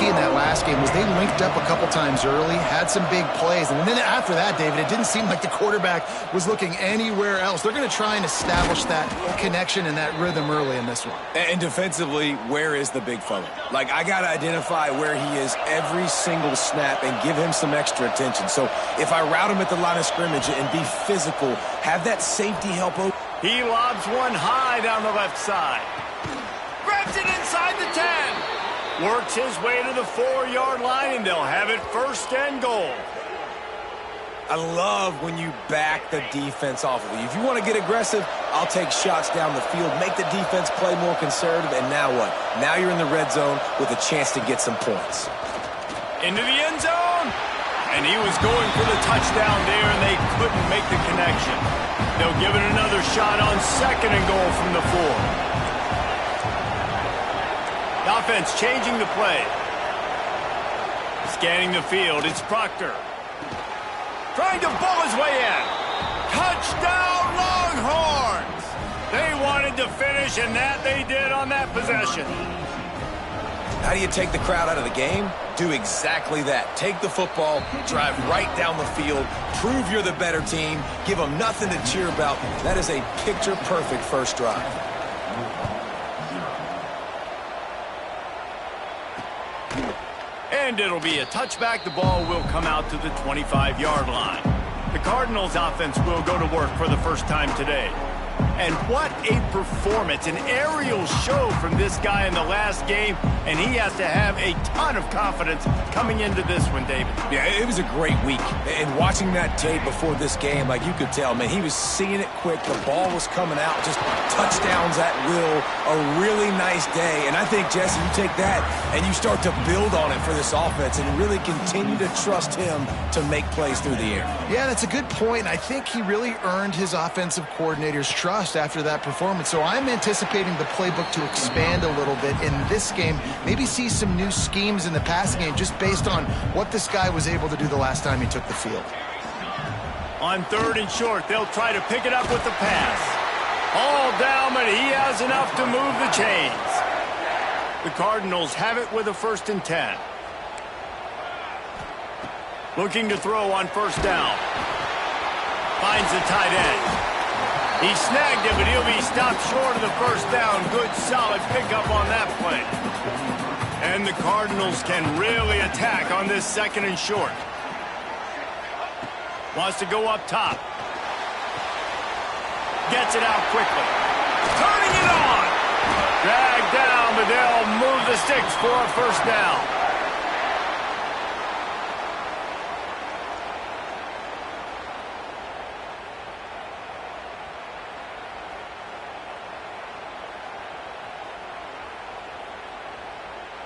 key in that last game was they linked up a couple times early, had some big plays, and then after that, David, it didn't seem like the quarterback was looking anywhere else. They're going to try and establish that connection and that rhythm early in this one. And defensively, where is the big fella? Like, I got to identify where he is every single snap and give him some extra attention. So if I route him at the line of scrimmage and be physical, have that safety help open. He lobs one high down the left side. Grabs it inside the 10. Works his way to the 4-yard line, and they'll have it first and goal. I love when you back the defense off of you. If you want to get aggressive, I'll take shots down the field, make the defense play more conservative, and now what? Now you're in the red zone with a chance to get some points. Into the end zone, and he was going for the touchdown there, and they couldn't make the connection. They'll give it another shot on second and goal from the 4. The offense changing the play. Scanning the field, it's Proctor. Trying to bull his way in. Touchdown, Longhorns! They wanted to finish, and that they did on that possession. How do you take the crowd out of the game? Do exactly that. Take the football, drive right down the field, prove you're the better team, give them nothing to cheer about. That is a picture-perfect first drive. And it'll be a touchback. The ball will come out to the 25-yard line. The Cardinals offense will go to work for the first time today. And what a performance, an aerial show from this guy in the last game, and he has to have a ton of confidence coming into this one, David. Yeah, it was a great week. And watching that tape before this game, like you could tell, man, he was seeing it quick. The ball was coming out, just touchdowns at will. A really nice day. And I think, Jesse, you take that and you start to build on it for this offense and really continue to trust him to make plays through the air. Yeah, that's a good point. I think he really earned his offensive coordinator's trust after that performance. So I'm anticipating the playbook to expand a little bit in this game. Maybe see some new schemes in the passing game just based on what this guy was able to do the last time he took the field. On third and short, they'll try to pick it up with the pass. All down, but he has enough to move the chains. The Cardinals have it with a 1st and 10. Looking to throw on first down. Finds the tight end. He snagged it, but he'll be stopped short of the first down. Good, solid pickup on that play. And the Cardinals can really attack on this 2nd and short. Wants to go up top. Gets it out quickly. Turning it on. Dragged down, but they'll move the sticks for a first down.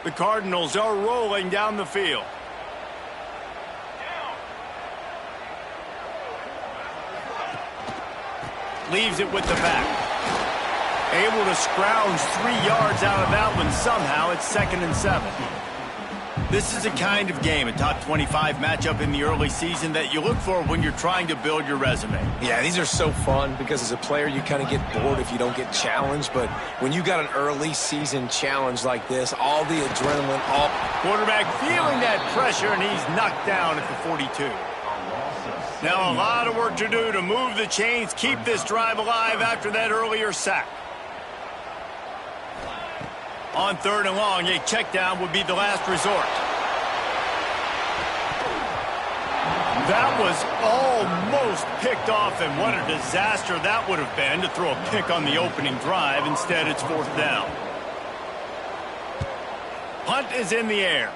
The Cardinals are rolling down the field. Leaves it with the back. Able to scrounge 3 yards out of that one somehow. It's 2nd and 7. This is a kind of game, a top 25 matchup in the early season that you look for when you're trying to build your resume. Yeah, these are so fun because as a player you kind of get bored if you don't get challenged, but when you got an early season challenge like this, all the adrenaline, all... Quarterback feeling that pressure, and he's knocked down at the 42. Now a lot of work to do to move the chains, keep this drive alive after that earlier sack. On 3rd and long, a check down would be the last resort. That was almost picked off, and what a disaster that would have been to throw a pick on the opening drive. Instead, it's 4th down. Punt is in the air.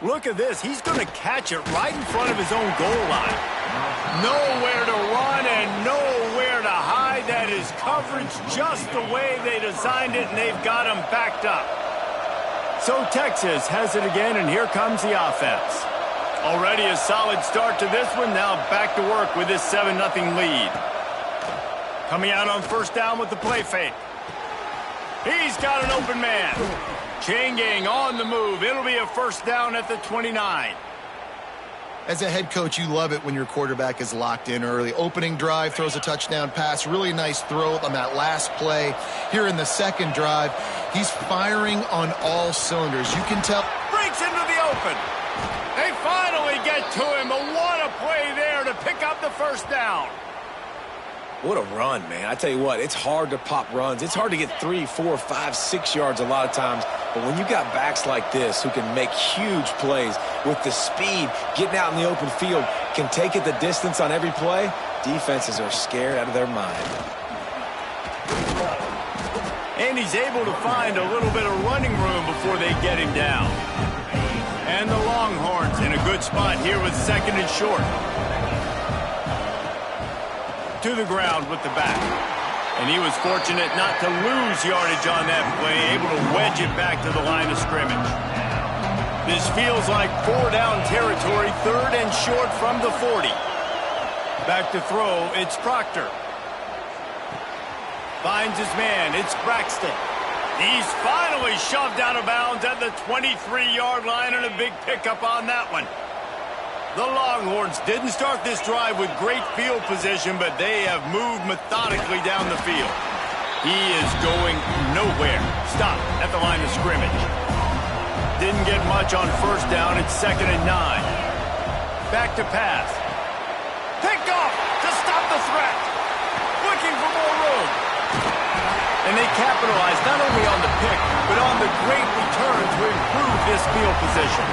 Look at this. He's going to catch it right in front of his own goal line. Nowhere to run and nowhere to hide. That is coverage just the way they designed it, and they've got him backed up. So Texas has it again, and here comes the offense. Already a solid start to this one. Now back to work with this 7-0 lead. Coming out on first down with the play fake. He's got an open man. Chain gang on the move. It'll be a first down at the 29. As a head coach, you love it when your quarterback is locked in early. Opening drive, throws a touchdown pass, really nice throw on that last play. Here in the second drive, he's firing on all cylinders. You can tell. Breaks into the open. They finally get to him, but what a play there to pick up the first down. What a run, man. I tell you what, it's hard to pop runs. It's hard to get 3, 4, 5, 6 yards a lot of times. But when you got backs like this who can make huge plays with the speed, getting out in the open field, can take it the distance on every play, defenses are scared out of their mind. And he's able to find a little bit of running room before they get him down. And the Longhorns in a good spot here with second and short. To the ground with the back. And he was fortunate not to lose yardage on that play, able to wedge it back to the line of scrimmage. This feels like 4-down territory, third and short from the 40. Back to throw, it's Proctor. Finds his man, it's Braxton. He's finally shoved out of bounds at the 23-yard line, and a big pickup on that one. The Longhorns didn't start this drive with great field position, but they have moved methodically down the field. He is going nowhere. Stop at the line of scrimmage. Didn't get much on first down. It's 2nd and 9. Back to pass. Picked off to stop the threat. Looking for more room. And they capitalize not only on the pick, but on the great return to improve this field position.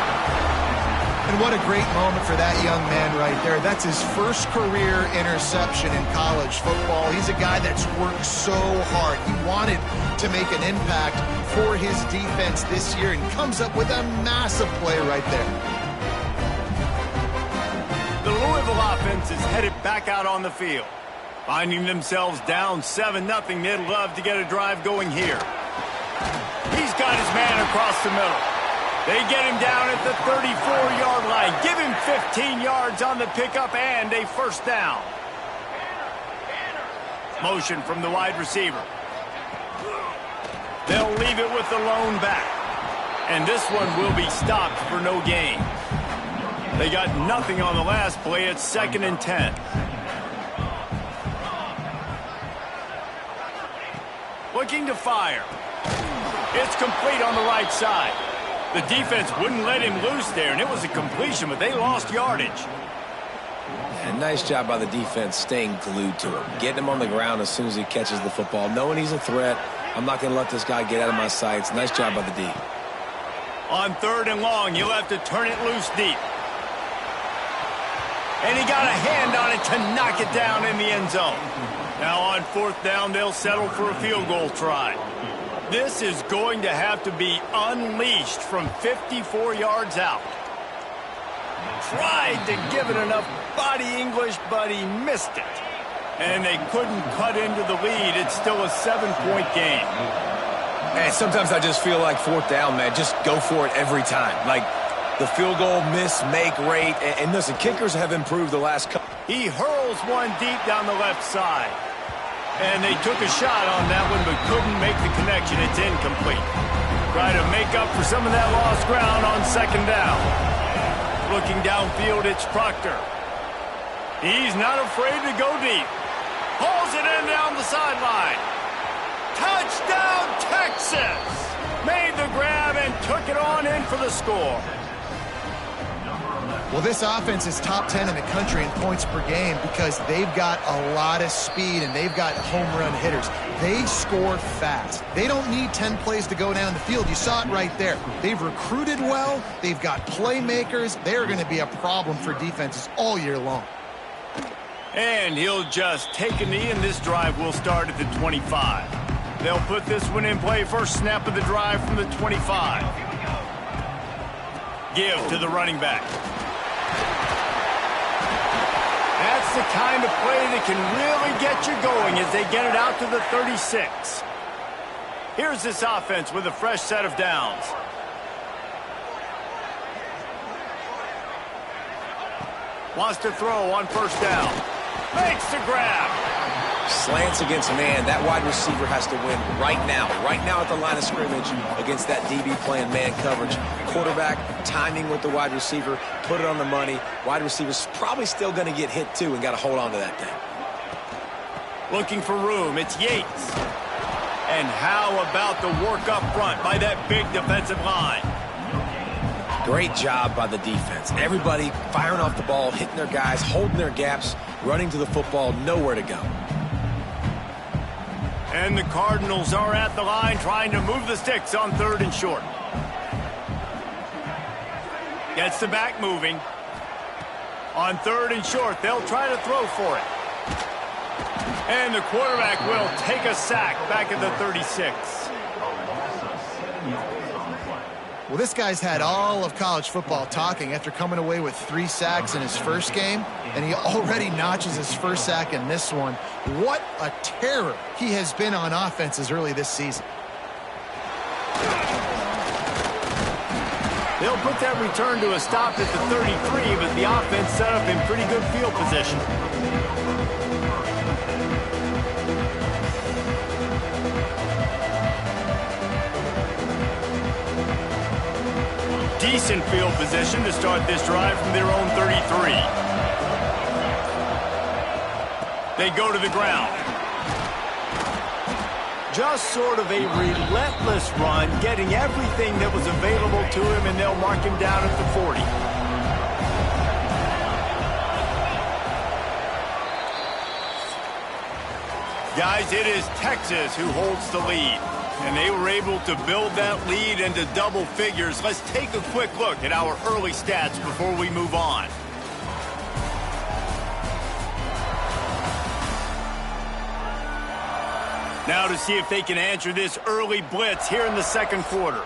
And what a great moment for that young man right there. That's his first career interception in college football. He's a guy that's worked so hard. He wanted to make an impact for his defense this year and comes up with a massive play right there. The Louisville offense is headed back out on the field. Finding themselves down 7-0, they'd love to get a drive going here. He's got his man across the middle. They get him down at the 34-yard line. Give him 15 yards on the pickup and a first down. Motion from the wide receiver. They'll leave it with the lone back. And this one will be stopped for no gain. They got nothing on the last play. It's 2nd and 10. Looking to fire. It's complete on the right side. The defense wouldn't let him loose there, and it was a completion, but they lost yardage. And nice job by the defense staying glued to him, getting him on the ground as soon as he catches the football, knowing he's a threat. I'm not going to let this guy get out of my sights. Nice job by the D. On 3rd and long, you'll have to turn it loose deep. And he got a hand on it to knock it down in the end zone. Now on 4th down, they'll settle for a field goal try. This is going to have to be unleashed from 54 yards out. Tried to give it enough body English, but he missed it. And they couldn't cut into the lead. It's still a 7-point game. Man, sometimes I just feel like 4th down, man. Just go for it every time. Like the field goal miss-make rate. And listen, kickers have improved the last couple. He hurls one deep down the left side. And they took a shot on that one, but couldn't make the connection. It's incomplete. Try to make up for some of that lost ground on 2nd down. Looking downfield, it's Proctor. He's not afraid to go deep. Hauls it in down the sideline. Touchdown, Texas! Made the grab and took it on in for the score. Well, this offense is top 10 in the country in points per game because they've got a lot of speed and they've got home run hitters. They score fast. They don't need 10 plays to go down the field. You saw it right there. They've recruited well. They've got playmakers. They're going to be a problem for defenses all year long. And he'll just take a knee, and this drive will start at the 25. They'll put this one in play. First snap of the drive from the 25. Give to the running back. That's the kind of play that can really get you going as they get it out to the 36. Here's this offense with a fresh set of downs. Wants to throw on 1st down. Makes the grab. Slants against man, that wide receiver has to win right now at the line of scrimmage against that DB playing man coverage. Quarterback, timing with the wide receiver, put it on the money. Wide receiver's probably still going to get hit too and got to hold on to that thing. Looking for room, it's Yates. And how about the work up front by that big defensive line? Great job by the defense. Everybody firing off the ball, hitting their guys, holding their gaps, running to the football, nowhere to go. And the Cardinals are at the line trying to move the sticks on 3rd and short. Gets the back moving. On 3rd and short, they'll try to throw for it. And the quarterback will take a sack back at the 36. Well, this guy's had all of college football talking after coming away with 3 sacks in his first game, and he already notches his first sack in this one. What a terror he has been on offenses early this season. They'll put that return to a stop at the 33, but the offense set up in pretty good field position. Decent field position to start this drive from their own 33. They go to the ground. Just sort of a relentless run, getting everything that was available to him, and they'll mark him down at the 40. Guys, it is Texas who holds the lead. And they were able to build that lead into double figures. Let's take a quick look at our early stats before we move on. Now to see if they can answer this early blitz here in the 2nd quarter.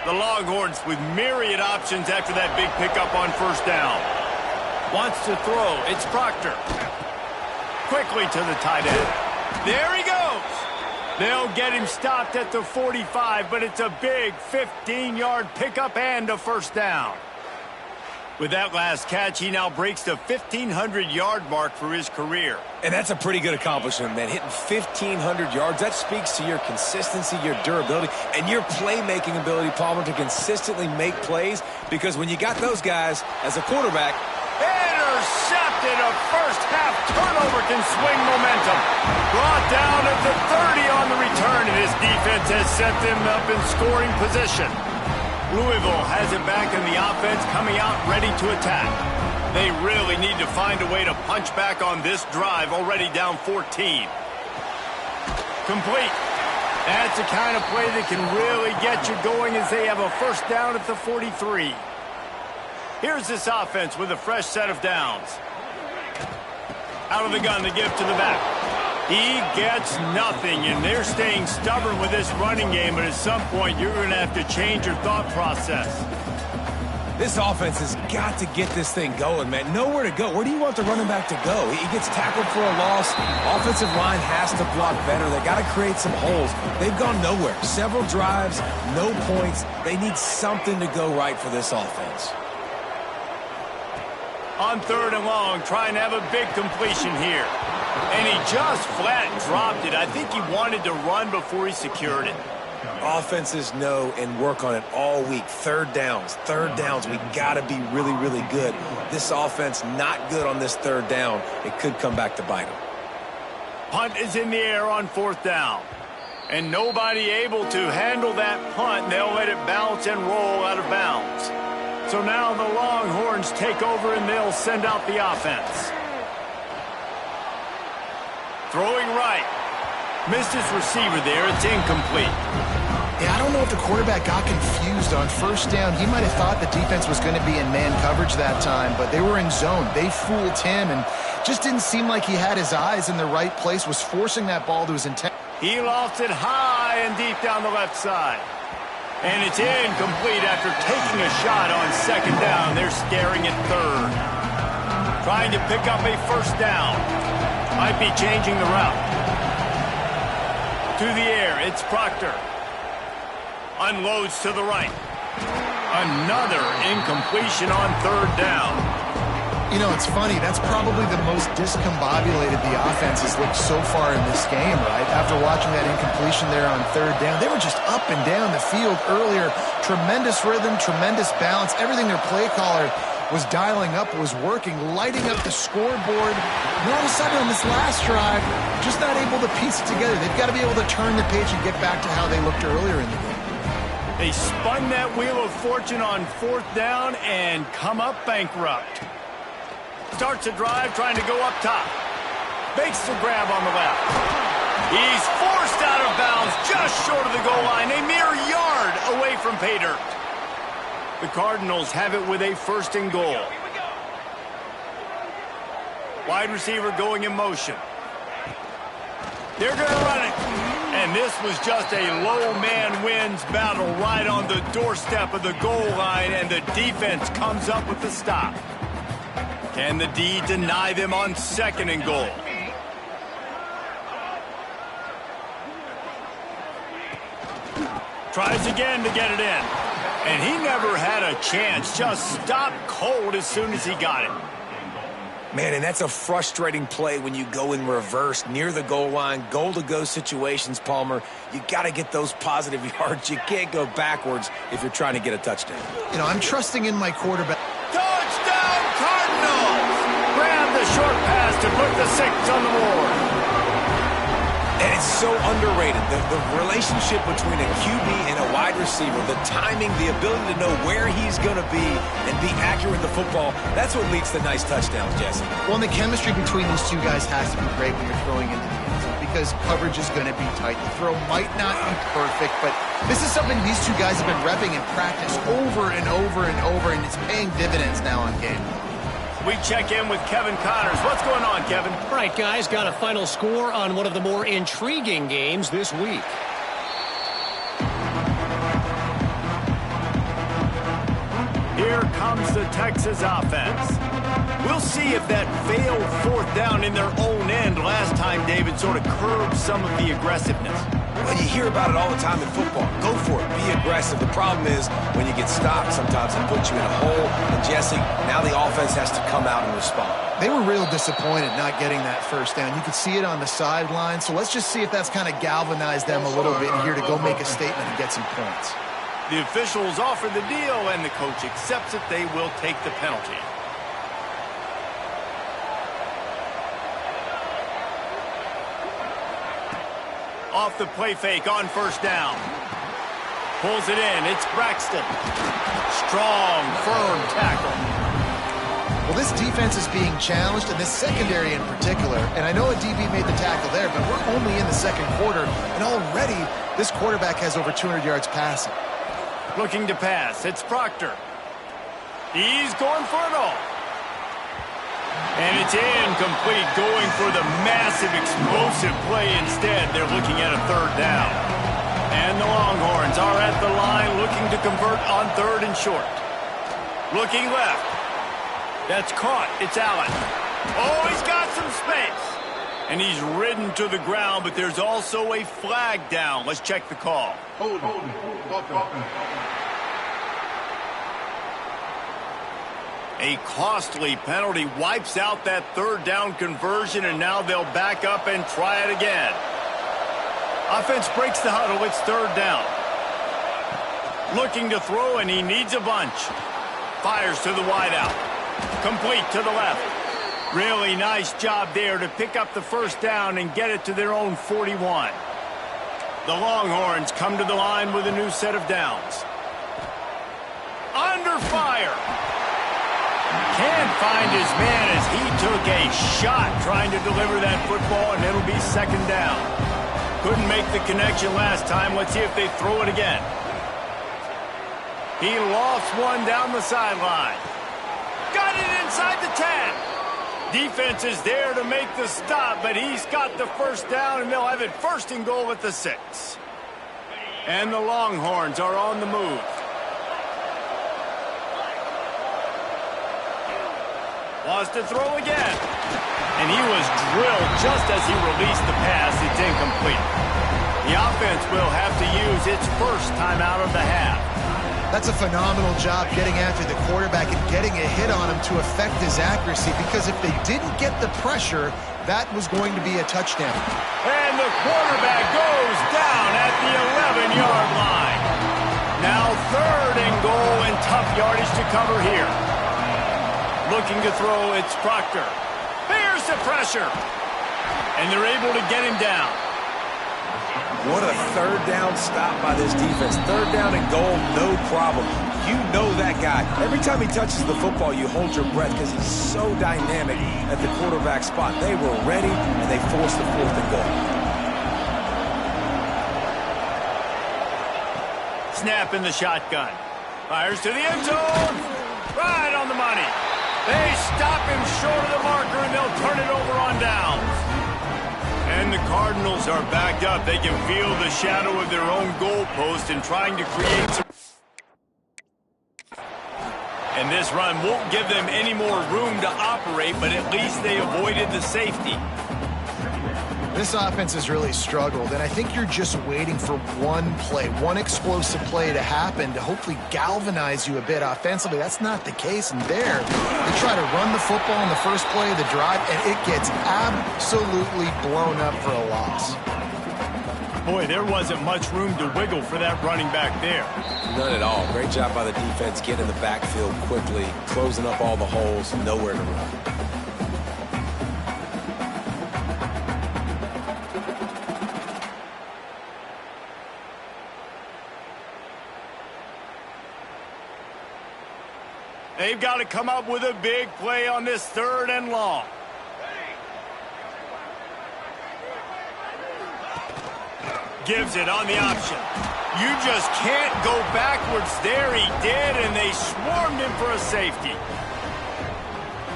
The Longhorns with myriad options after that big pickup on 1st down. Wants to throw. It's Proctor. Quickly to the tight end. There he goes. They'll get him stopped at the 45, but it's a big 15-yard pickup and a 1st down. With that last catch, he now breaks the 1,500-yard mark for his career. And that's a pretty good accomplishment, man. Hitting 1,500 yards, that speaks to your consistency, your durability, and your playmaking ability, Palmer, to consistently make plays. Because when you got those guys as a quarterback, intercepted. A first-half turnover can swing momentum. Brought down at the 30 on the return, and his defense has set them up in scoring position. Louisville has it back in the offense, coming out ready to attack. They really need to find a way to punch back on this drive, already down 14. Complete. That's the kind of play that can really get you going as they have a 1st down at the 43. Here's this offense with a fresh set of downs. Out of the gun, the give to the back. He gets nothing, and they're staying stubborn with this running game, but at some point you're going to have to change your thought process. this offense has got to get this thing going, man. Nowhere to go. Where do you want the running back to go? He gets tackled for a loss. Offensive line has to block better. They got to create some holes. They've gone nowhere. Several drives, no points. They need something to go right for this offense. On 3rd and long, trying to have a big completion here. And he just flat dropped it. I think he wanted to run before he secured it. Offenses know and work on it all week. Third downs. We got to be really, really good. This offense not good on this 3rd down. It could come back to bite them. Punt is in the air on 4th down. And nobody able to handle that punt. They'll let it bounce and roll out of bounds. So now the Longhorns take over and they'll send out the offense. Throwing right. Missed his receiver there. It's incomplete. Yeah, I don't know if the quarterback got confused on 1st down. He might have thought the defense was going to be in man coverage that time, but they were in zone. They fooled him and just didn't seem like he had his eyes in the right place, was forcing that ball to his intent. He lost it high and deep down the left side. And it's incomplete after taking a shot on 2nd down. They're staring at 3rd. Trying to pick up a 1st down. Might be changing the route. To the air, it's Proctor. Unloads to the right. Another incompletion on 3rd down. You know, it's funny. That's probably the most discombobulated the offense has looked so far in this game, right? After watching that incompletion there on third down, they were just up and down the field earlier. Tremendous rhythm, tremendous balance. Everything their play caller was dialing up was working, lighting up the scoreboard. And all of a sudden on this last drive, just not able to piece it together. They've got to be able to turn the page and get back to how they looked earlier in the game. They spun that wheel of fortune on fourth down and come up bankrupt. Starts a drive trying to go up top. Makes the grab on the left. He's forced out of bounds just short of the goal line, a mere yard away from pay dirt. The Cardinals have it with a first and goal. Wide receiver going in motion. They're going to run it. And this was just a low man wins battle right on the doorstep of the goal line, and the defense comes up with the stop. Can the D deny them on second and goal? Tries again to get it in. And he never had a chance. Just stopped cold as soon as he got it. Man, and that's a frustrating play when you go in reverse near the goal line, goal-to-go situations, Palmer. You got to get those positive yards. You can't go backwards if you're trying to get a touchdown. You know, I'm trusting in my quarterback. Touchdown, Cardinals! Grab the short pass to put the 6 on the board. And it's so underrated. The relationship between a QB and a wide receiver, the timing, the ability to know where he's going to be and be accurate with the football, that's what leads to nice touchdowns, Jesse. Well, and the chemistry between these two guys has to be great when you're throwing into the end zone because coverage is going to be tight. The throw might not be perfect, but this is something these two guys have been repping in practice over and over and over, and it's paying dividends now on game. We check in with Kevin Connors. What's going on, Kevin? All right, guys, got a final score on one of the more intriguing games this week. Here comes the Texas offense. We'll see if that failed fourth down in their own end last time, David, sort of curbed some of the aggressiveness. Well, you hear about it all the time in football. Go for it. Be aggressive. The problem is when you get stopped, sometimes it puts you in a hole. And, Jesse, now the offense has to come out and respond. They were real disappointed not getting that first down. You could see it on the sideline. So let's just see if that's kind of galvanized them a little bit here to go make a statement and get some points. The officials offer the deal, and the coach accepts it. They will take the penalty. Off the play fake on first down. Pulls it in. It's Braxton. Strong, firm tackle. Well, this defense is being challenged, and this secondary in particular. And I know a DB made the tackle there, but we're only in the second quarter, and already this quarterback has over 200 yards passing. Looking to pass. It's Proctor. He's going for it all. And it's incomplete, going for the massive, explosive play instead. They're looking at a third down. And the Longhorns are at the line looking to convert on third and short. Looking left. That's caught. It's Allen. Oh, he's got some space. And he's ridden to the ground, but there's also a flag down. Let's check the call. A costly penalty wipes out that third down conversion, and now they'll back up and try it again. Offense breaks the huddle. It's third down. Looking to throw, and he needs a bunch. Fires to the wideout. Complete to the left. Really nice job there to pick up the first down and get it to their own 41. The Longhorns come to the line with a new set of downs. Under fire. Can't find his man as he took a shot trying to deliver that football, and it'll be second down. Couldn't make the connection last time. Let's see if they throw it again. He lofts one down the sideline. Got it inside the 10. Defense is there to make the stop, but he's got the first down, and they'll have it first and goal at the 6. And the Longhorns are on the move. Wants to throw again. And he was drilled just as he released the pass. It's incomplete. The offense will have to use its first time out of the half. That's a phenomenal job getting after the quarterback and getting a hit on him to affect his accuracy, because if they didn't get the pressure, that was going to be a touchdown. And the quarterback goes down at the 11-yard line. Now 3rd and goal and tough yardage to cover here. Looking to throw, it's Proctor. Here's the pressure. And they're able to get him down. What a 3rd down stop by this defense. 3rd down and goal, no problem. You know that guy. Every time he touches the football, you hold your breath because he's so dynamic at the quarterback spot. They were ready, and they forced the 4th and goal. Snap in the shotgun. Fires to the end zone. Right on the money. They stop him short of the marker, and they'll turn it over on downs. And the Cardinals are backed up. They can feel the shadow of their own goalpost and trying to create some... And this run won't give them any more room to operate, but at least they avoided the safety. This offense has really struggled, and I think you're just waiting for one play, one explosive play to happen to hopefully galvanize you a bit offensively. That's not the case, and there, they try to run the football in the first play of the drive, and it gets absolutely blown up for a loss. Boy, there wasn't much room to wiggle for that running back there. None at all. Great job by the defense getting in the backfield quickly, closing up all the holes, nowhere to run. They've got to come up with a big play on this 3rd and long. Gives it on the option. You just can't go backwards there. He did, and they swarmed him for a safety.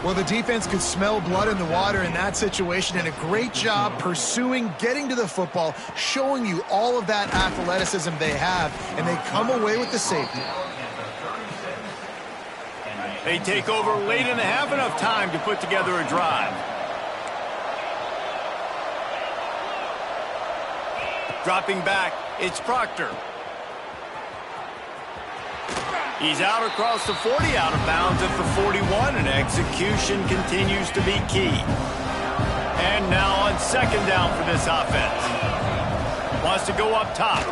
Well, the defense could smell blood in the water in that situation, and a great job pursuing, getting to the football, showing you all of that athleticism they have, and they come away with the safety. They take over late in the half, enough time to put together a drive. Dropping back, it's Proctor. He's out across the 40, out of bounds at the 41, and execution continues to be key. And now on 2nd down for this offense. Wants to go up top.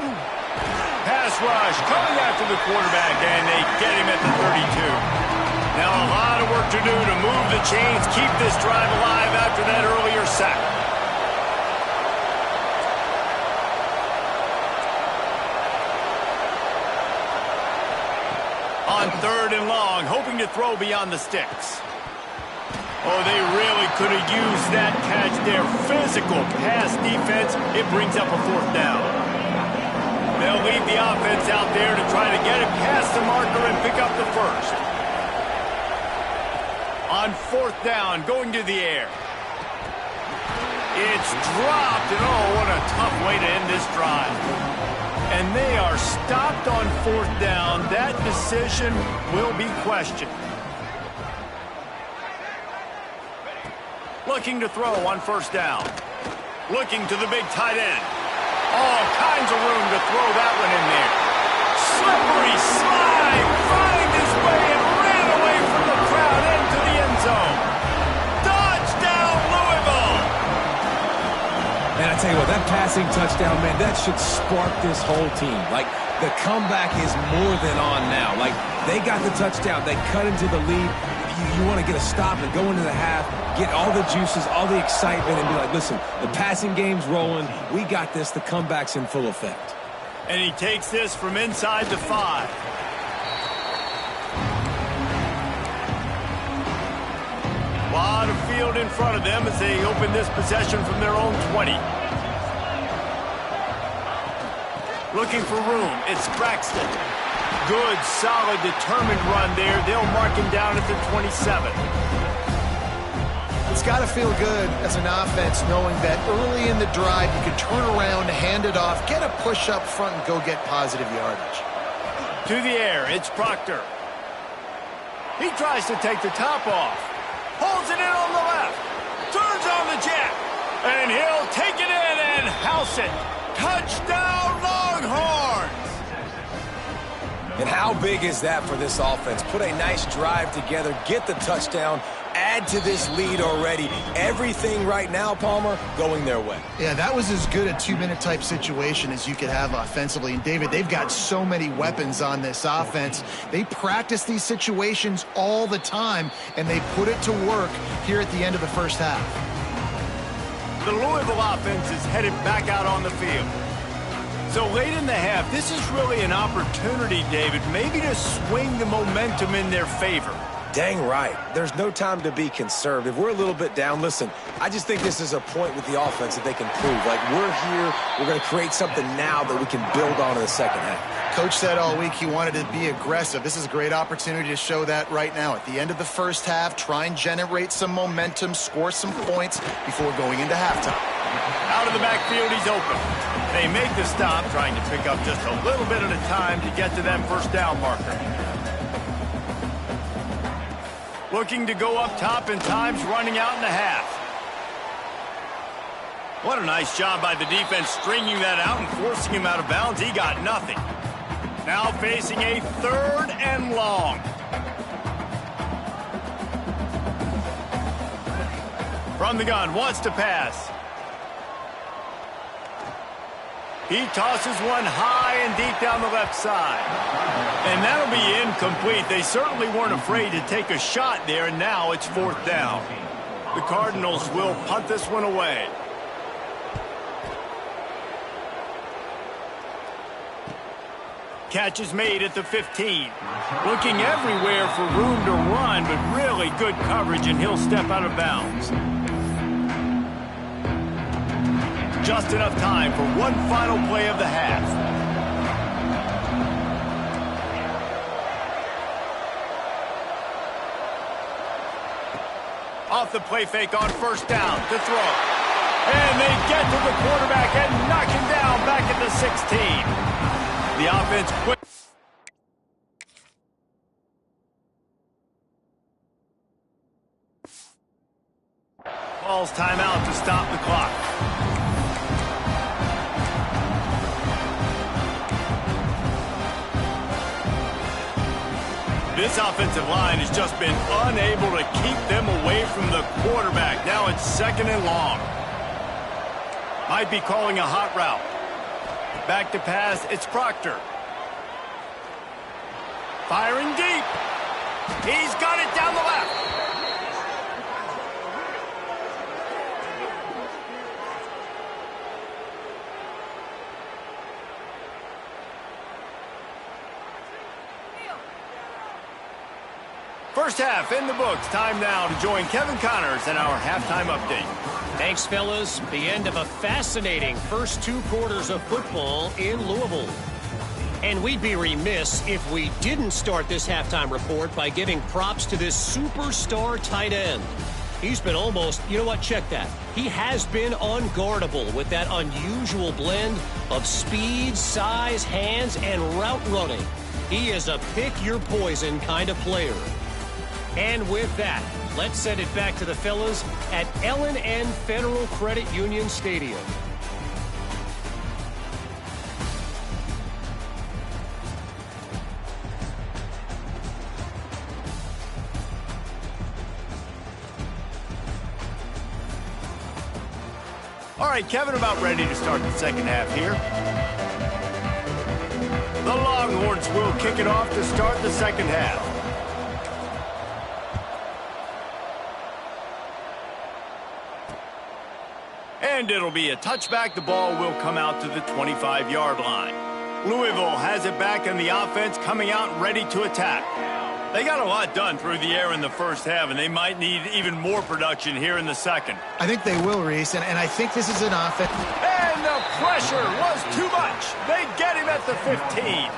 Pass rush coming after the quarterback, and they get him at the 32. Now a lot of work to do to move the chains, keep this drive alive after that earlier sack. On 3rd and long, hoping to throw beyond the sticks. Oh, they really could have used that catch there. Physical pass defense, it brings up a 4th down. They'll leave the offense out there to try to get it past the marker and pick up the 1st. On 4th down, going to the air. It's dropped, and oh, what a tough way to end this drive. And they are stopped on 4th down. That decision will be questioned. Looking to throw on 1st down. Looking to the big tight end. All kinds of room to throw that one in there. Slippery slide, find his way and ran away from the crowd into the end zone. Touchdown, Louisville! And I tell you what, that passing touchdown, man, that should spark this whole team. Like, the comeback is more than on now. Like, they got the touchdown. They cut into the lead. You want to get a stop and go into the half, get all the juices, all the excitement, and be like, listen, the passing game's rolling. We got this. The comeback's in full effect. And he takes this from inside the 5. A lot of field in front of them as they open this possession from their own 20. Looking for room, it's Braxton. Good, solid, determined run there. They'll mark him down at the 27. It's got to feel good as an offense knowing that early in the drive you can turn around, hand it off, get a push up front, and go get positive yardage. To the air, it's Proctor. He tries to take the top off. Holds it in on the left. Turns on the jet. And he'll take it in and house it. Touchdown, Longhorns! And how big is that for this offense? Put a nice drive together, get the touchdown, add to this lead already. Everything right now, Palmer, going their way. Yeah, that was as good a 2-minute type situation as you could have offensively. And, David, they've got so many weapons on this offense. They practice these situations all the time, and they put it to work here at the end of the first half. The Louisville offense is headed back out on the field. So late in the half, this is really an opportunity, David, maybe to swing the momentum in their favor. Dang right. There's no time to be conservative. We're a little bit down. Listen, I just think this is a point with the offense that they can prove. Like, we're here. We're going to create something now that we can build on in the second half. Coach said all week he wanted to be aggressive. This is a great opportunity to show that right now. At the end of the first half, try and generate some momentum, score some points before going into halftime. Out of the backfield, he's open. They make the stop, trying to pick up just a little bit at a time to get to that first down marker. Looking to go up top, and time's running out in the half. What a nice job by the defense stringing that out and forcing him out of bounds. He got nothing. Now facing a 3rd and long. From the gun, wants to pass. He tosses one high and deep down the left side. And that'll be incomplete. They certainly weren't afraid to take a shot there, and now it's 4th down. The Cardinals will punt this one away. Catch is made at the 15. Looking everywhere for room to run, but really good coverage, and he'll step out of bounds. Just enough time for one final play of the half. Off the play fake on 1st down to throw. And they get to the quarterback and knock him down back at the 16. The offense quick. Calls timeout to stop the clock. This offensive line has just been unable to keep them away from the quarterback. Now it's 2nd and long. Might be calling a hot route. Back to pass, it's Proctor. Firing deep. He's got it down the left. First half in the books. Time now to join Kevin Connors in our halftime update. Thanks, fellas. The end of a fascinating first 2 quarters of football in Louisville. And we'd be remiss if we didn't start this halftime report by giving props to this superstar tight end. He's been almost, you know what, check that. He has been unguardable with that unusual blend of speed, size, hands, and route running. He is a pick-your-poison kind of player. And with that, let's send it back to the fellas at L&N Federal Credit Union Stadium. All right, Kevin, about ready to start the second half here. The Longhorns will kick it off to start the second half. And it'll be a touchback. The ball will come out to the 25-yard line. Louisville has it back, and the offense coming out ready to attack. They got a lot done through the air in the first half, and they might need even more production here in the second. I think they will, Reese, and I think this is an offense. And the pressure was too much. They get him at the 15.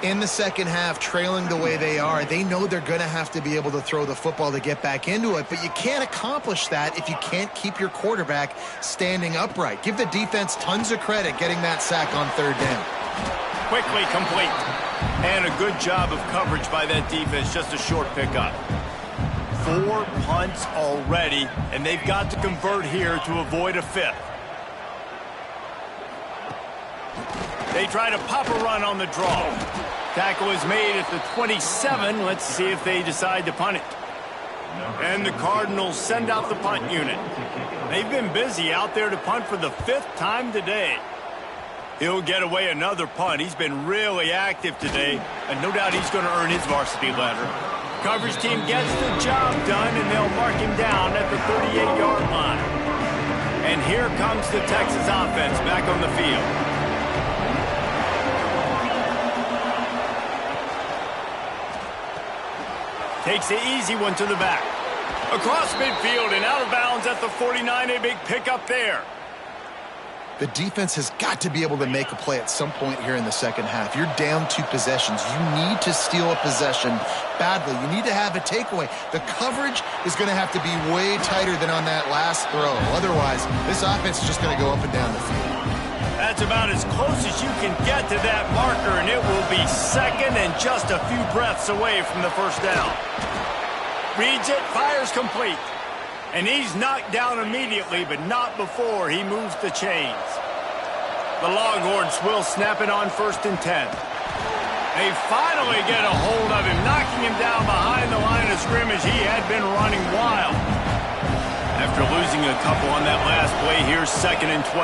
In the second half, trailing the way they are, they know they're going to have to be able to throw the football to get back into it, but you can't accomplish that if you can't keep your quarterback standing upright. Give the defense tons of credit getting that sack on 3rd down. Quickly complete. And a good job of coverage by that defense, just a short pickup. 4 punts already, and they've got to convert here to avoid a 5th. They try to pop a run on the draw. Tackle is made at the 27. Let's see if they decide to punt it. And the Cardinals send out the punt unit. They've been busy out there to punt for the 5th time today. He'll get away another punt. He's been really active today, and no doubt he's going to earn his varsity letter. Coverage team gets the job done, and they'll mark him down at the 38-yard line. And here comes the Texas offense back on the field. Takes the easy one to the back. Across midfield and out of bounds at the 49, a big pickup there. The defense has got to be able to make a play at some point here in the second half. You're down 2 possessions. You need to steal a possession badly. You need to have a takeaway. The coverage is going to have to be way tighter than on that last throw. Otherwise, this offense is just going to go up and down the field. That's about as close as you can get to that marker, and it will be second and just a few breaths away from the first down. Reads it, fires complete. And he's knocked down immediately, but not before he moves the chains. The Longhorns will snap it on 1st and 10. They finally get a hold of him, knocking him down behind the line of scrimmage. He had been running wild. After losing a couple on that last play, here's 2nd and 12.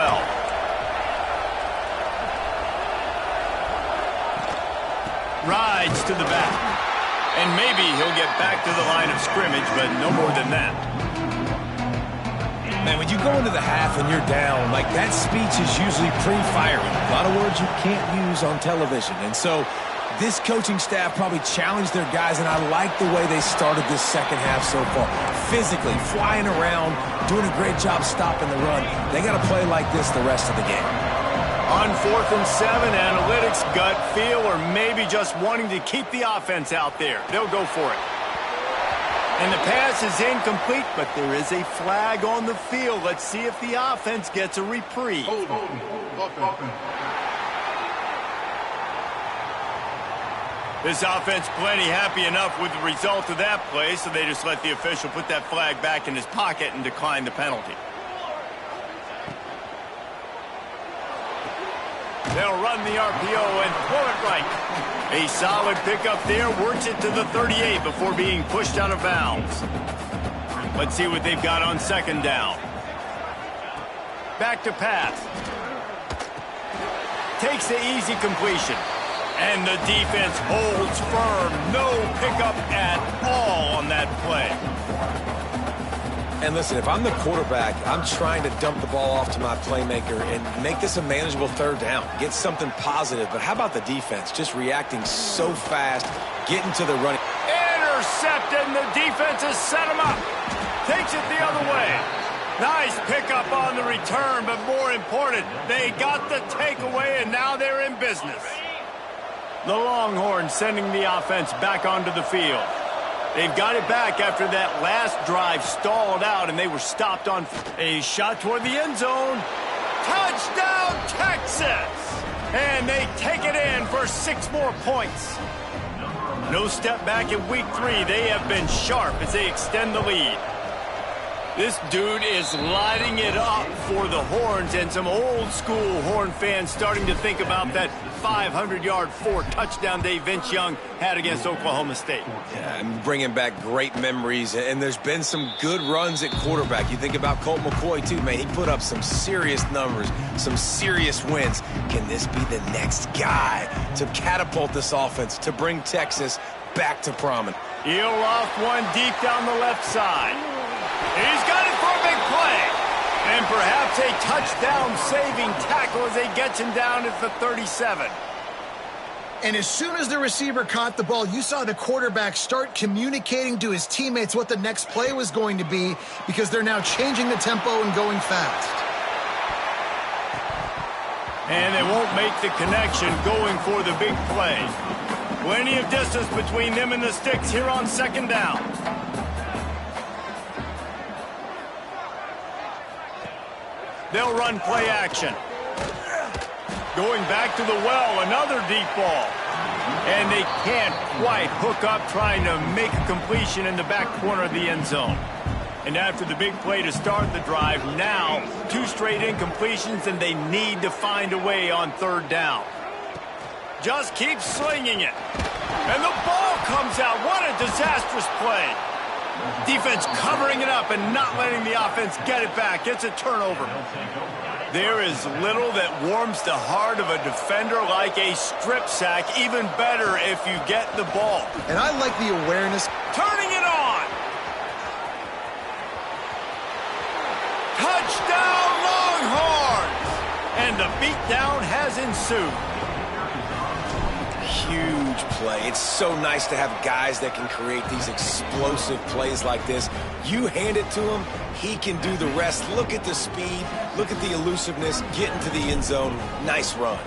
Rides to the back. And maybe he'll get back to the line of scrimmage, but no more than that. Man, when you go into the half and you're down, like that speech is usually pretty fiery. A lot of words you can't use on television. And so this coaching staff probably challenged their guys, and I like the way they started this second half so far. Physically, flying around, doing a great job stopping the run. They got to play like this the rest of the game. On 4th and 7, analytics, gut feel, or maybe just wanting to keep the offense out there. They'll go for it. And the pass is incomplete, but there is a flag on the field. Let's see if the offense gets a reprieve. This offense plenty happy enough with the result of that play, so they just let the official put that flag back in his pocket and decline the penalty. They'll run the RPO and pull it right. A solid pickup there, works it to the 38 before being pushed out of bounds. Let's see what they've got on 2nd down. Back to pass. Takes the easy completion. And the defense holds firm. No pickup at all on that play. And listen, if I'm the quarterback, I'm trying to dump the ball off to my playmaker and make this a manageable 3rd down. Get something positive. But how about the defense? Just reacting so fast, getting to the running. Intercepted, and the defense has set him up. Takes it the other way. Nice pickup on the return, but more important, they got the takeaway, and now they're in business. The Longhorns sending the offense back onto the field. They've got it back after that last drive stalled out, and they were stopped on a shot toward the end zone. Touchdown, Texas! And they take it in for 6 more points. No step back in week 3. They have been sharp as they extend the lead. This dude is lighting it up for the Horns, and some old-school Horn fans starting to think about that 500-yard 4-touchdown day Vince Young had against Oklahoma State. Yeah, I'm bringing back great memories, and there's been some good runs at quarterback. You think about Colt McCoy, too, man. He put up some serious numbers, some serious wins. Can this be the next guy to catapult this offense, to bring Texas back to prominence? He'll loft one deep down the left side. He's got it for a big play. And perhaps a touchdown-saving tackle as they get him down at the 37. And as soon as the receiver caught the ball, you saw the quarterback start communicating to his teammates what the next play was going to be, because they're now changing the tempo and going fast. And they won't make the connection going for the big play. Plenty of distance between them and the sticks here on 2nd down. They'll run play action. Going back to the well, another deep ball. And they can't quite hook up, trying to make a completion in the back corner of the end zone. And after the big play to start the drive, now 2 straight incompletions, and they need to find a way on 3rd down. Just keeps slinging it. And the ball comes out. What a disastrous play. Defense covering it up and not letting the offense get it back. It's a turnover. There is little that warms the heart of a defender like a strip sack. Even better if you get the ball. And I like the awareness. Turning it on. Touchdown Longhorns! And the beatdown has ensued. Huge play. It's so nice to have guys that can create these explosive plays like this. You hand it to him, he can do the rest. Look at the speed, look at the elusiveness, get into the end zone. Nice run.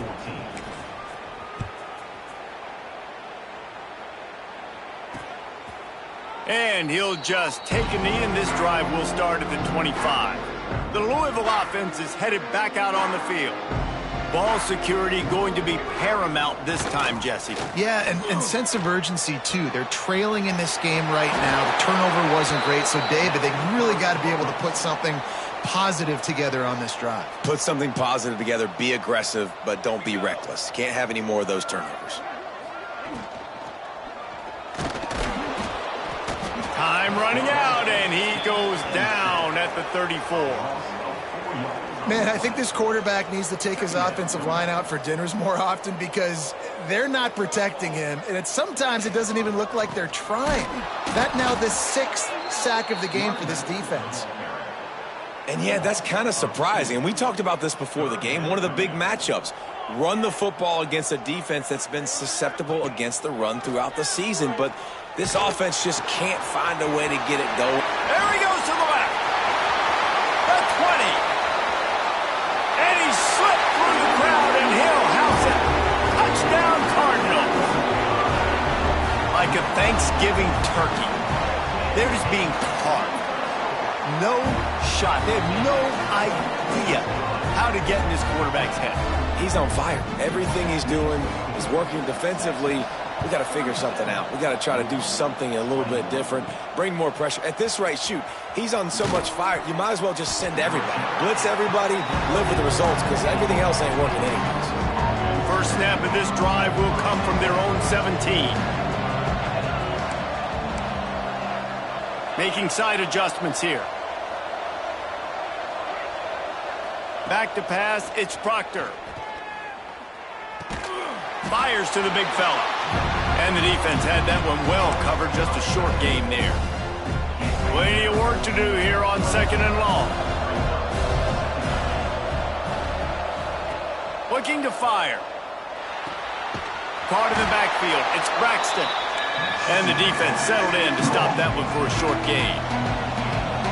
And he'll just take a knee, and this drive will start at the 25. The Louisville offense is headed back out on the field. Ball security going to be paramount this time, Jesse. Yeah, and sense of urgency, too. They're trailing in this game right now. The turnover wasn't great, so David, they really got to be able to put something positive together on this drive. Put something positive together, be aggressive, but don't be reckless. Can't have any more of those turnovers. Time running out, and he goes down at the 34. Man, I think this quarterback needs to take his offensive line out for dinners more often because they're not protecting him. And sometimes it doesn't even look like they're trying. That now the 6th sack of the game for this defense. And yeah, that's kind of surprising. And we talked about this before the game. One of the big matchups. Run the football against a defense that's been susceptible against the run throughout the season. But this offense just can't find a way to get it going. There he goes to the left. The 20. And he slipped through the crowd, and he'll house it. Touchdown, Cardinals. Like a Thanksgiving turkey. They're just being carved. No shot. They have no idea how to get in this quarterback's head. He's on fire. Everything he's doing is working defensively. We got to figure something out. We got to try to do something a little bit different. Bring more pressure. At this rate, shoot, he's on so much fire, you might as well just send everybody. Blitz everybody, live with the results, because everything else ain't working anyways. First snap of this drive will come from their own 17. Making side adjustments here. Back to pass, it's Proctor. Fires to the big fella. And the defense had that one well covered, just a short game there. Plenty of work to do here on 2nd and long. Looking to fire. Caught in the backfield, it's Braxton. And the defense settled in to stop that one for a short gain.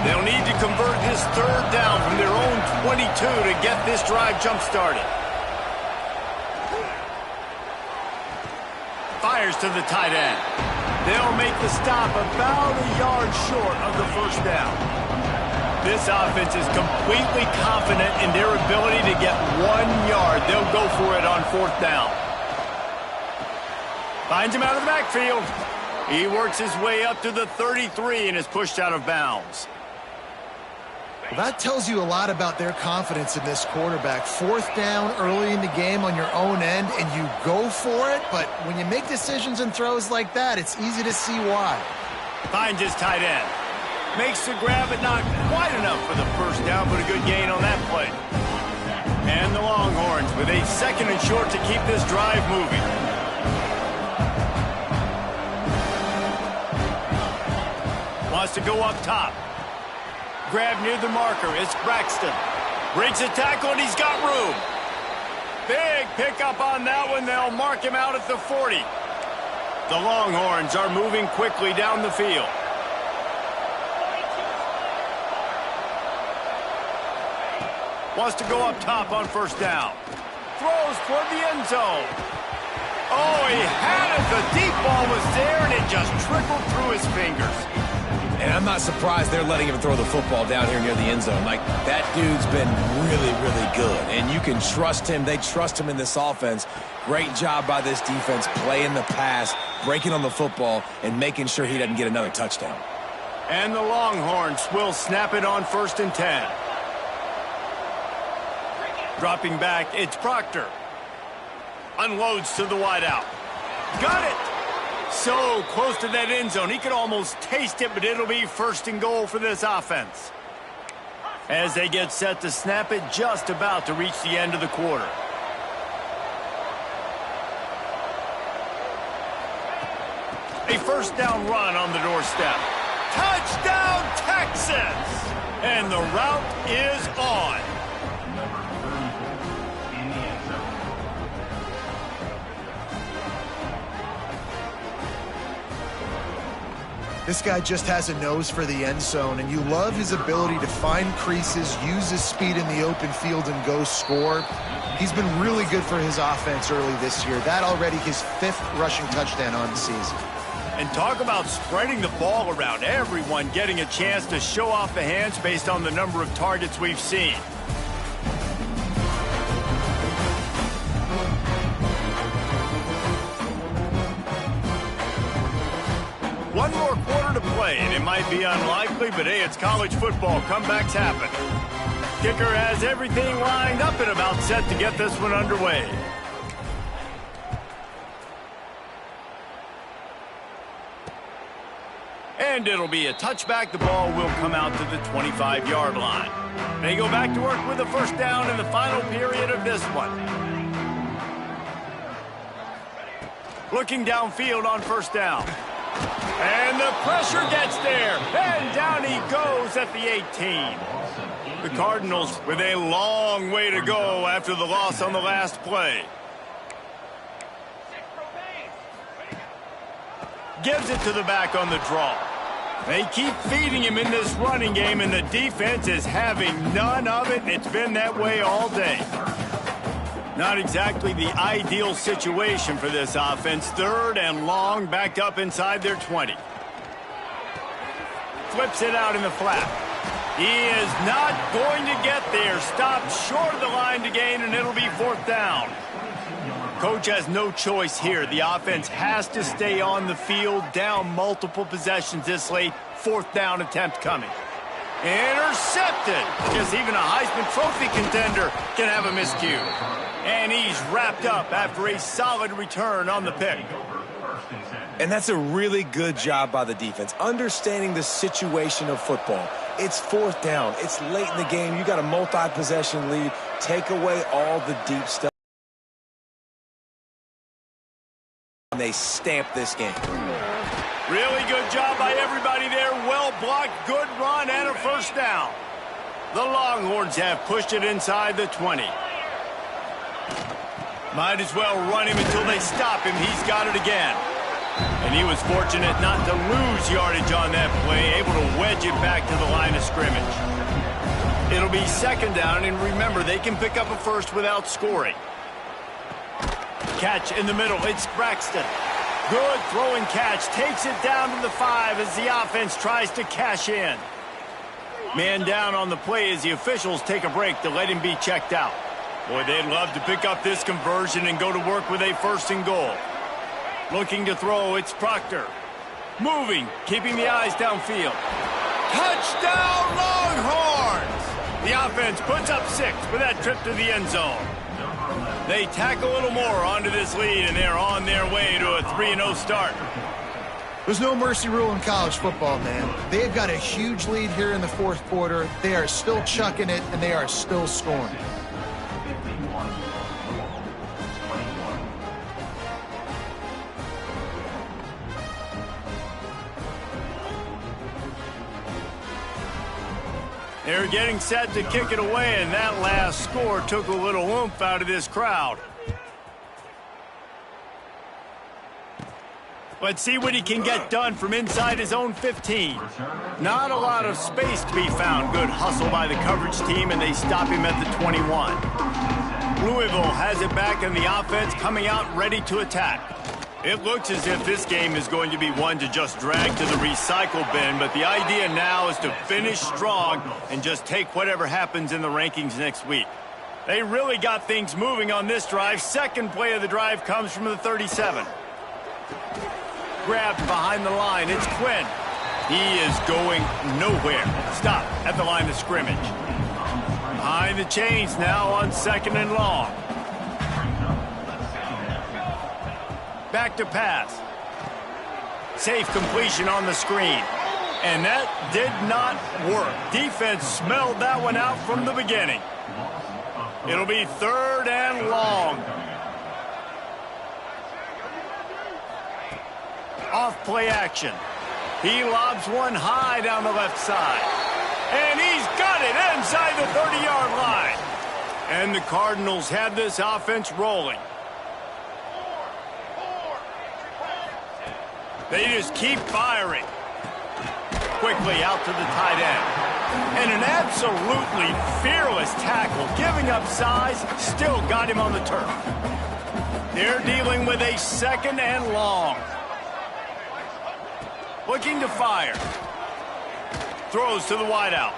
They'll need to convert this 3rd down from their own 22 to get this drive jump-started. Fires to the tight end. They'll make the stop about a yard short of the 1st down. This offense is completely confident in their ability to get 1 yard. They'll go for it on 4th down. Finds him out of the backfield. He works his way up to the 33 and is pushed out of bounds. Well, that tells you a lot about their confidence in this quarterback. 4th down early in the game on your own end, and you go for it. But when you make decisions and throws like that, it's easy to see why. Finds his tight end. Makes the grab, but not quite enough for the 1st down, but a good gain on that play. And the Longhorns with a 2nd and short to keep this drive moving. Wants to go up top. Grab near the marker. It's Braxton. Breaks a tackle, and he's got room. Big pickup on that one. They'll mark him out at the 40. The Longhorns are moving quickly down the field. Wants to go up top on 1st down. Throws toward the end zone. Oh, he had it. The deep ball was there, and it just trickled through his fingers. And I'm not surprised they're letting him throw the football down here near the end zone. Like, that dude's been really, really good. And you can trust him. They trust him in this offense. Great job by this defense playing the pass, breaking on the football, and making sure he doesn't get another touchdown. And the Longhorns will snap it on 1st and 10. Dropping back, it's Proctor. Unloads to the wideout. Got it! So close to that end zone. He could almost taste it, but it'll be 1st and goal for this offense. As they get set to snap it, just about to reach the end of the quarter. A 1st down run on the doorstep. Touchdown, Texas! And the route is on. This guy just has a nose for the end zone, and you love his ability to find creases, use his speed in the open field, and go score. He's been really good for his offense early this year. That already his 5th rushing touchdown on the season. And talk about spreading the ball around. Everyone getting a chance to show off the hands based on the number of targets we've seen. One more quarter to play, and it might be unlikely, but hey, it's college football. Comebacks happen. Kicker has everything lined up and about set to get this one underway. And it'll be a touchback. The ball will come out to the 25-yard line. They go back to work with a 1st down in the final period of this one. Looking downfield on 1st down. And the pressure gets there. And down he goes at the 18. The Cardinals with a long way to go after the loss on the last play. Gives it to the back on the draw. They keep feeding him in this running game, and the defense is having none of it. It's been that way all day. Not exactly the ideal situation for this offense. 3rd and long, backed up inside their 20. Flips it out in the flat. He is not going to get there. Stopped short of the line to gain, and it'll be 4th down. Coach has no choice here. The offense has to stay on the field, down multiple possessions this late. 4th down attempt coming. Intercepted. Because even a Heisman Trophy contender can have a miscue. And he's wrapped up after a solid return on the pick. And that's a really good job by the defense, understanding the situation of football. It's 4th down. It's late in the game. You got a multi-possession lead. Take away all the deep stuff. And they stamp this game. Really good job by everybody there. Well blocked, good run, and a 1st down. The Longhorns have pushed it inside the 20. Might as well run him until they stop him. He's got it again. And he was fortunate not to lose yardage on that play, able to wedge it back to the line of scrimmage. It'll be 2nd down, and remember, they can pick up a 1st without scoring. Catch in the middle. It's Braxton. Good throwing catch. Takes it down to the 5 as the offense tries to cash in. Man down on the play as the officials take a break to let him be checked out. Boy, they'd love to pick up this conversion and go to work with a 1st and goal. Looking to throw, it's Proctor. Moving, keeping the eyes downfield. Touchdown, Longhorns! The offense puts up 6 with that trip to the end zone. They tack a little more onto this lead, and they're on their way to a 3-0 start. There's no mercy rule in college football, man. They've got a huge lead here in the 4th quarter. They are still chucking it, and they are still scoring. They're getting set to kick it away, and that last score took a little oomph out of this crowd. Let's see what he can get done from inside his own 15. Not a lot of space to be found. Good hustle by the coverage team, and they stop him at the 21. Louisville has it back, and the offense coming out ready to attack. It looks as if this game is going to be one to just drag to the recycle bin, but the idea now is to finish strong and just take whatever happens in the rankings next week. They really got things moving on this drive. 2nd play of the drive comes from the 37. Grabbed behind the line. It's Quinn. He is going nowhere. Stop at the line of scrimmage. Behind the chains now on 2nd and long. Back to pass. Safe completion on the screen. And that did not work. Defense smelled that one out from the beginning. It'll be 3rd and long. Off play action. He lobs one high down the left side. And he's got it inside the 30-yard line. And the Cardinals have this offense rolling. They just keep firing. Quickly out to the tight end. And an absolutely fearless tackle, giving up size, still got him on the turf. They're dealing with a 2nd and long. Looking to fire. Throws to the wideout.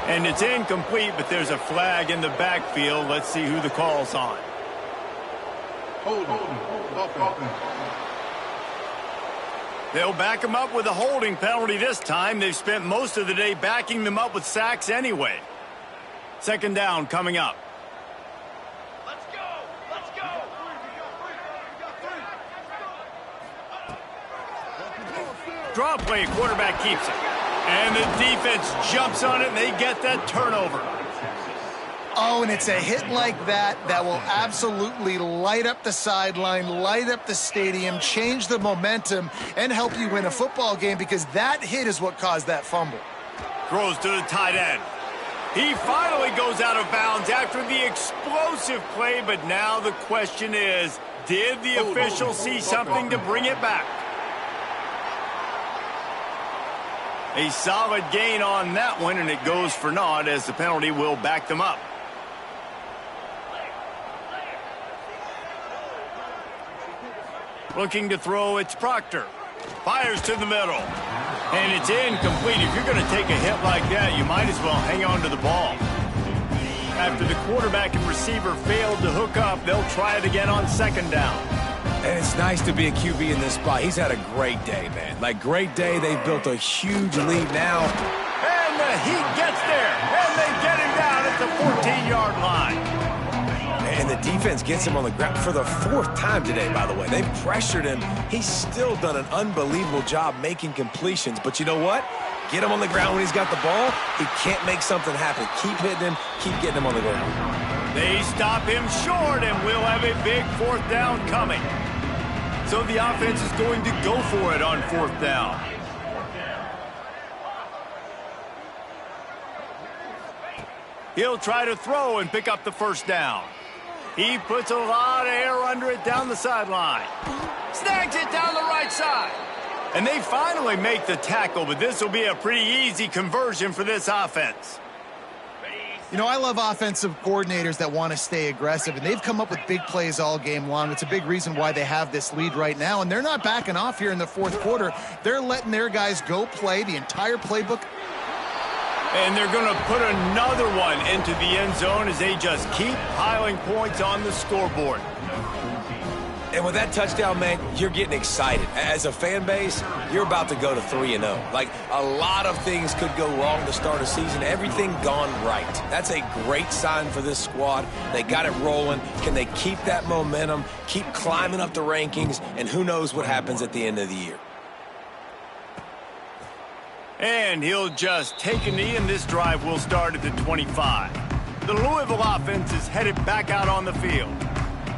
And it's incomplete, but there's a flag in the backfield. Let's see who the call's on. They'll back him up with a holding penalty this time. They've spent most of the day backing them up with sacks anyway. 2nd down coming up. Let's go! Let's go! Draw play, quarterback keeps it. And the defense jumps on it, and they get that turnover. Oh, and it's a hit like that that will absolutely light up the sideline, light up the stadium, change the momentum, and help you win a football game, because that hit is what caused that fumble. Throws to the tight end. He finally goes out of bounds after the explosive play, but now the question is, did the official see something to bring it back? A solid gain on that one, and it goes for naught as the penalty will back them up. Looking to throw, it's Proctor. Fires to the middle. And it's incomplete. If you're going to take a hit like that, you might as well hang on to the ball. After the quarterback and receiver failed to hook up, they'll try it again on 2nd down. And it's nice to be a QB in this spot. He's had a great day, man. Like, great day. They've built a huge lead now. And the heat gets there. And they get him down at the 14-yard line. And the defense gets him on the ground for the 4th time today, by the way. They've pressured him. He's still done an unbelievable job making completions. But you know what? Get him on the ground when he's got the ball. He can't make something happen. Keep hitting him. Keep getting him on the ground. They stop him short, and we'll have a big 4th down coming. So the offense is going to go for it on 4th down. He'll try to throw and pick up the 1st down. He puts a lot of air under it down the sideline. Snags it down the right side. And they finally make the tackle, but this will be a pretty easy conversion for this offense. You know, I love offensive coordinators that want to stay aggressive, and they've come up with big plays all game long. It's a big reason why they have this lead right now, and they're not backing off here in the 4th quarter. They're letting their guys go play the entire playbook. And they're going to put another one into the end zone as they just keep piling points on the scoreboard. And with that touchdown, man, you're getting excited. As a fan base, you're about to go to 3-0. Like, a lot of things could go wrong to start a season. Everything gone right. That's a great sign for this squad. They got it rolling. Can they keep that momentum, keep climbing up the rankings, and who knows what happens at the end of the year? And he'll just take a knee, and this drive will start at the 25. The Louisville offense is headed back out on the field.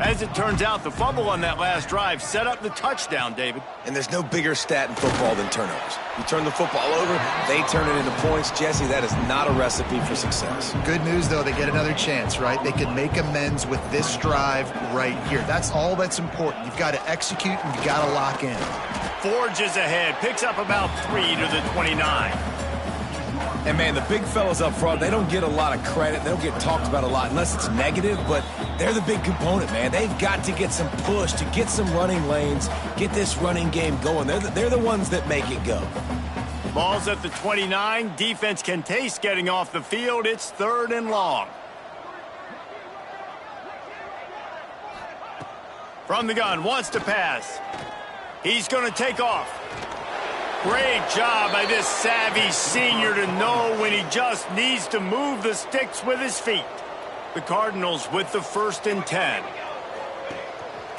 As it turns out, the fumble on that last drive set up the touchdown, David. And there's no bigger stat in football than turnovers. You turn the football over, they turn it into points. Jesse, that is not a recipe for success. Good news, though, they get another chance, right? They can make amends with this drive right here. That's all that's important. You've got to execute, and you've got to lock in. Forges ahead, picks up about 3 to the 29. And, man, the big fellas up front, they don't get a lot of credit. They don't get talked about a lot unless it's negative, but they're the big component, man. They've got to get some push, to get some running lanes, get this running game going. They're the ones that make it go. Ball's at the 29. Defense can taste getting off the field. It's 3rd and long. From the gun, wants to pass. He's going to take off. Great job by this savvy senior to know when he just needs to move the sticks with his feet. The Cardinals with the 1st and 10.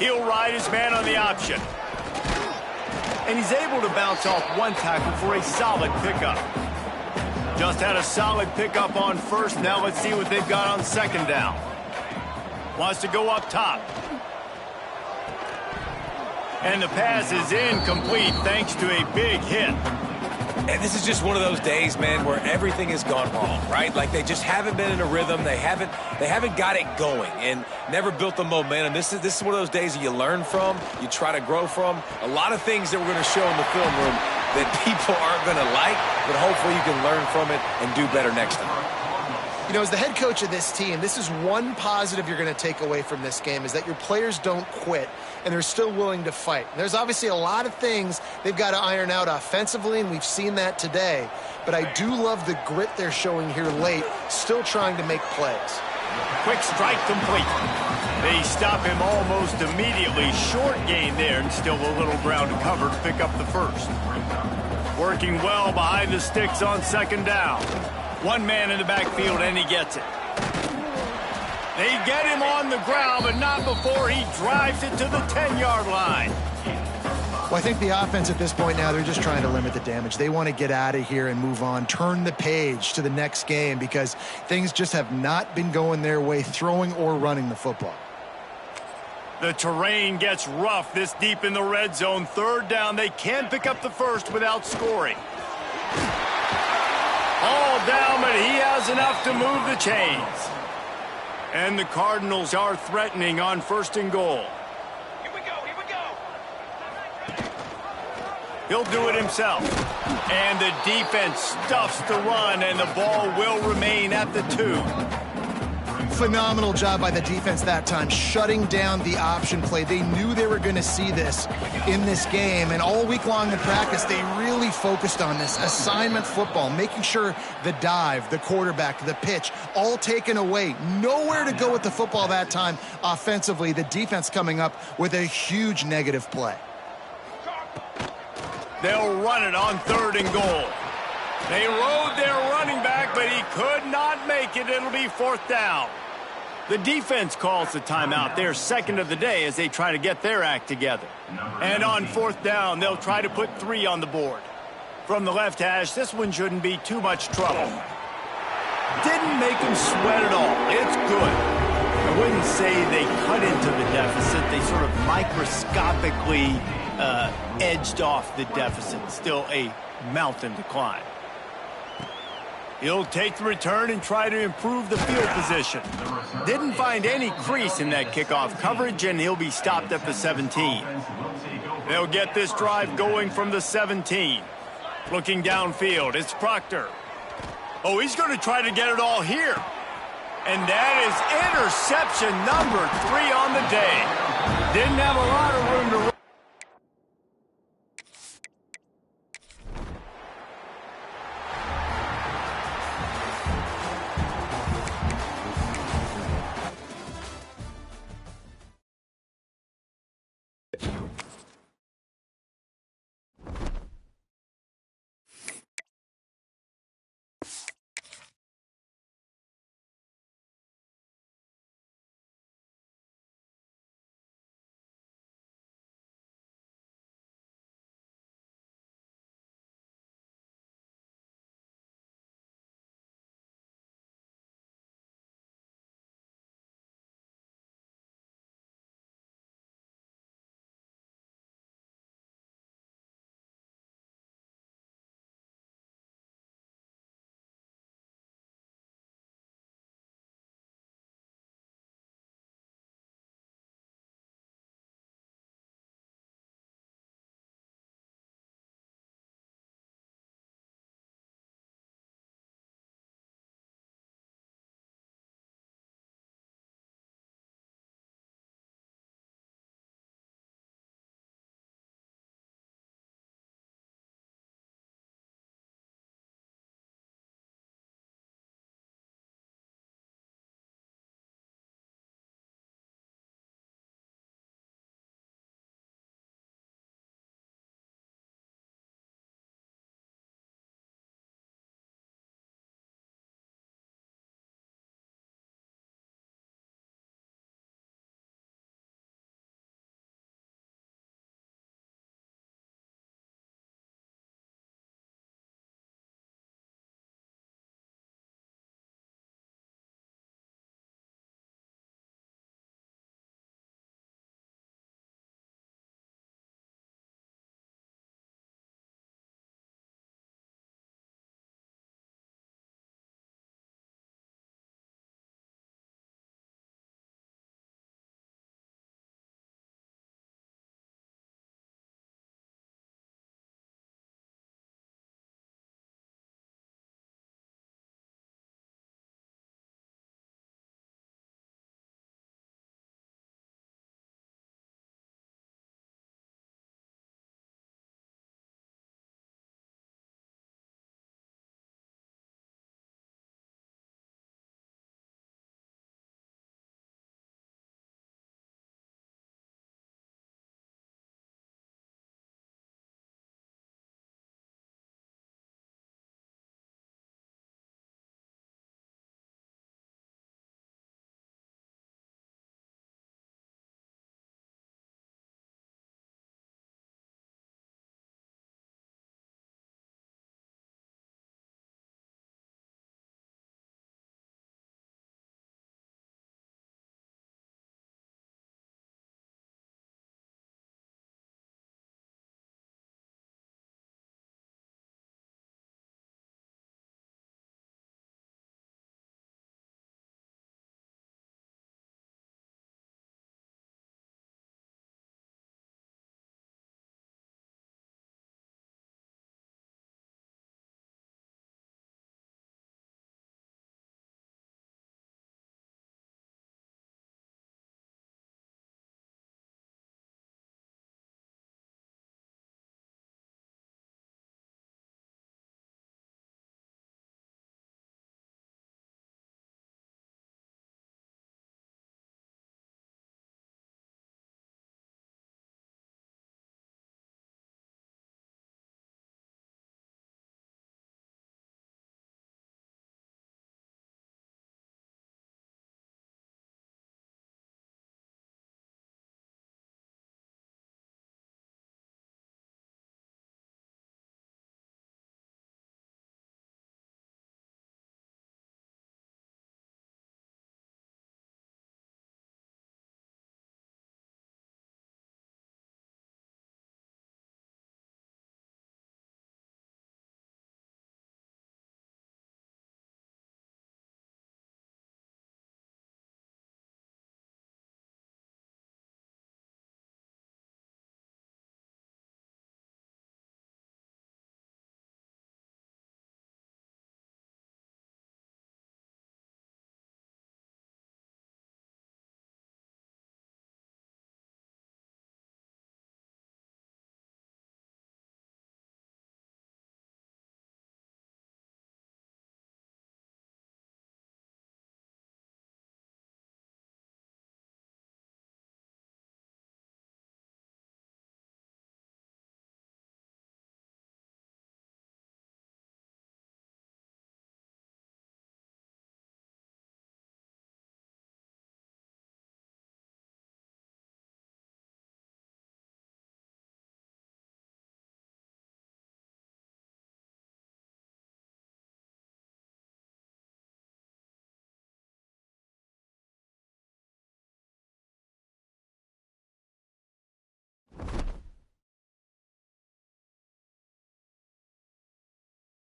He'll ride his man on the option. And he's able to bounce off one tackle for a solid pickup. Just had a solid pickup on first. Now let's see what they've got on second down. Wants to go up top. And the pass is incomplete thanks to a big hit. And this is just one of those days, man, where everything has gone wrong, right? Like they just haven't been in a rhythm. They haven't got it going and never built the momentum. This is one of those days that you learn from, you try to grow from. A lot of things that we're going to show in the film room that people aren't going to like, but hopefully you can learn from it and do better next time. You know, as the head coach of this team, this is one positive you're going to take away from this game, is that your players don't quit and they're still willing to fight. There's obviously a lot of things they've got to iron out offensively, and we've seen that today. But I do love the grit they're showing here late, still trying to make plays. Quick strike complete. They stop him almost immediately. Short gain there, and still a little ground to cover to pick up the first. Working well behind the sticks on second down. One man in the backfield, and he gets it. They get him on the ground, but not before he drives it to the 10-yard line. Well, I think the offense at this point now, they're just trying to limit the damage. They want to get out of here and move on, turn the page to the next game, because things just have not been going their way, throwing or running the football. The terrain gets rough this deep in the red zone. Third down, they can pick up the first without scoring. All down, but he has enough to move the chains. And the Cardinals are threatening on first and goal. Here we go. He'll do it himself. And the defense stuffs the run, and the ball will remain at the 2. Phenomenal job by the defense that time, shutting down the option play. They knew they were going to see this in this game, and all week long in practice, they really focused on this assignment football, making sure the dive, the quarterback, the pitch, all taken away. Nowhere to go with the football that time offensively. The defense coming up with a huge negative play. They'll run it on third and goal. They rode their running back, but he could not make it. It'll be fourth down. The defense calls the timeout, their second of the day, as they try to get their act together. And on fourth down, they'll try to put 3 on the board. From the left hash, this one shouldn't be too much trouble. Didn't make him sweat at all. It's good. I wouldn't say they cut into the deficit. They sort of microscopically edged off the deficit. Still a mountain to climb. He'll take the return and try to improve the field position. Didn't find any crease in that kickoff coverage, and he'll be stopped at the 17. They'll get this drive going from the 17. Looking downfield, it's Proctor. Oh, he's going to try to get it all here. And that is interception number 3 on the day. Didn't have a lot of room to